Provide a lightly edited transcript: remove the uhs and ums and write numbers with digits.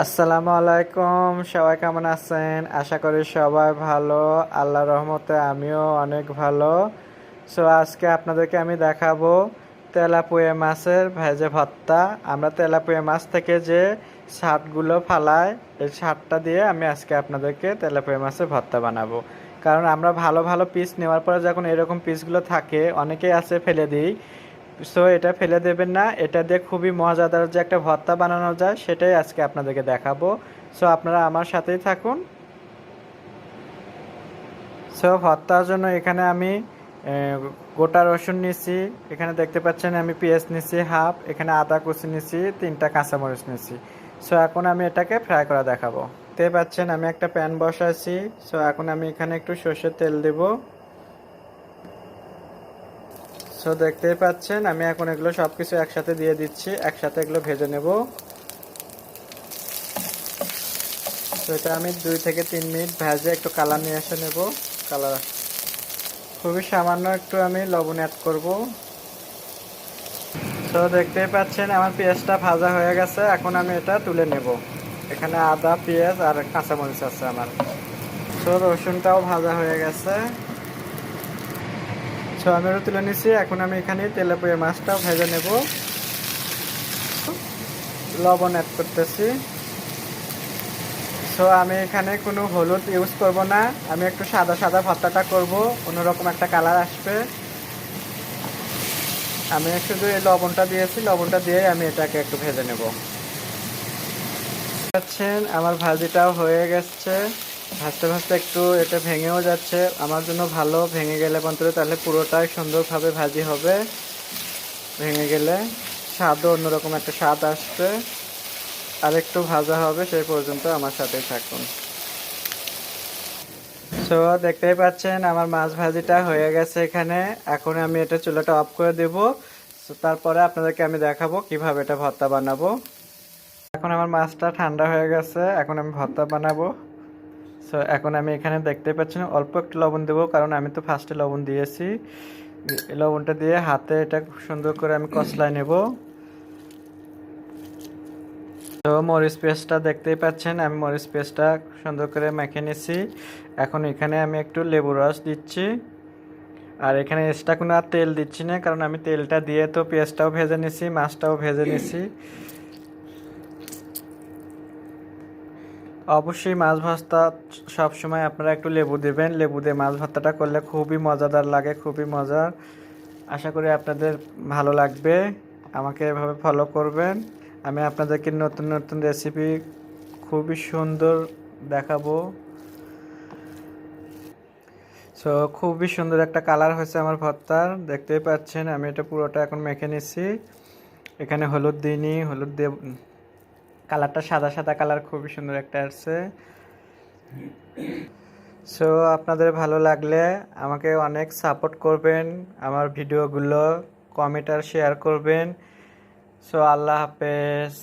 আসসালামু আলাইকুম, সবাই কেমন আছেন? আশা করি সবাই ভালো। আল্লাহর রহমতে আমিও অনেক ভালো। আজকে আপনাদেরকে আমি দেখাবো তেলাপুয়া মাছের ভেজে ভর্তা। আমরা তেলাপুয়া মাছ থেকে যে শাটগুলো ফালাই, এই শাটটা দিয়ে আমি আজকে আপনাদেরকে তেলাপুয়া মাছের ভর্তা বানাবো। কারণ আমরা ভালো ভালো পিস নেওয়ার পরে যখন এরকম পিসগুলো থাকে, অনেকেই আছে ফেলে দিই। এটা ফেলে দেবেন না, এটা দিয়ে খুবই মজাদার যে একটা ভর্তা বানানো যায় সেটাই আজকে আপনাদেরকে দেখাবো। আপনারা আমার সাথেই থাকুন। ভর্তার জন্য এখানে আমি গোটা রসুন নিছি, এখানে দেখতে পাচ্ছেন আমি পেঁয়াজ নিছি হাফ, এখানে আদা কুচি নিছি, 3টা কাঁচামরিচ নিছি। এখন আমি এটাকে ফ্রাই করা দেখাবো। দেখতে পাচ্ছেন আমি একটা প্যান বসাইছি। এখন আমি এখানে একটু সর্ষের তেল দেবো। দেখতেই পাচ্ছেন আমি এখন এগুলো সবকিছু একসাথে দিয়ে দিচ্ছি, একসাথে এগুলো ভেজে নেব। এটা আমি 2 থেকে 3 মিনিট ভেজে একটু কালার নিয়ে এসে নেব। কালার খুবই সামান্য একটু আমি লবণ অ্যাড করব। দেখতেই পাচ্ছেন আমার পেঁয়াজটা ভাজা হয়ে গেছে, এখন আমি এটা তুলে নেব। এখানে আদা, পেঁয়াজ আর কাঁচামরিচ আছে আমার। রসুনটাও ভাজা হয়ে গেছে। আমি ওটা তুলে নিচ্ছি। এখন আমি এখানে তেলাপিয়া মাছটাও ভেজে নেব। লবণ অ্যাড করতেছি। আমি এখানে কোনো হলুদ ইউজ করব না, আমি একটু সাদা সাদা ভর্তাটা করব, অন্যরকম একটা কালার আসবে। আমি শুধু এই লবণটা দিয়েছি, লবণটা দিয়ে আমি এটাকে একটু ভেজে নেব। পাচ্ছেন আমার ভাজিটাও হয়ে গেছে। ভাজতে ভাজতে একটু এটা ভেঙেও যাচ্ছে, আমার জন্য ভালো। ভেঙে গেলে বন্ধুরা তাহলে পুরোটাই সুন্দরভাবে ভাজি হবে। ভেঙে গেলে স্বাদও অন্যরকম একটা স্বাদ আসবে। আর একটু ভাজা হবে, সেই পর্যন্ত আমার সাথেই থাকুন। দেখতেই পাচ্ছেন আমার মাছ ভাজিটা হয়ে গেছে এখানে। এখন আমি এটা চুলাটা অফ করে দেব। তারপরে আপনাদেরকে আমি দেখাবো কিভাবে এটা ভর্তা বানাবো। এখন আমার মাছটা ঠান্ডা হয়ে গেছে, এখন আমি ভর্তা বানাবো। এখন আমি এখানে দেখতে পাচ্ছেন অল্প একটু লবণ দেবো, কারণ আমি তো ফার্স্টে লবণ দিয়েছি। লবণটা দিয়ে হাতে এটা খুব সুন্দর করে আমি কষলায় নেব। মরিচ পেস্টটা দেখতেই পাচ্ছেন আমি মরিচ পেস্টটা সুন্দর করে মেখে নিয়েছি। এখন এখানে আমি একটু লেবু রস দিচ্ছি। আর এখানে এক্সট্রা কোনো আর তেল দিচ্ছি না, কারণ আমি তেলটা দিয়ে তো পেঁয়াজটাও ভেজে নিছি, মাছটাও ভেজে নিছি। অবশ্যই মাছ ভর্তা সবসময় আপনারা একটু লেবু দেবেন। লেবু দিয়ে মাছ ভর্তাটা করলে খুবই মজাদার লাগে, খুবই মজার। আশা করি আপনাদের ভালো লাগবে। আমাকে এভাবে ফলো করবেন। আমি আপনাদেরকে নতুন নতুন রেসিপি খুবই সুন্দর দেখাবো। খুবই সুন্দর একটা কালার হয়েছে আমার ভর্তার, দেখতেই পাচ্ছেন। আমি এটা পুরোটা এখন মেখে নিচ্ছি। এখানে হলুদ দিইনি, হলুদ দিয়ে কালারটা সাদা সাদা কালার খুবই সুন্দর একটা আসছে। আপনাদের ভালো লাগলে আমাকে অনেক সাপোর্ট করবেন, আমার ভিডিওগুলো কমেন্ট আর শেয়ার করবেন। আল্লাহ হাফেজ।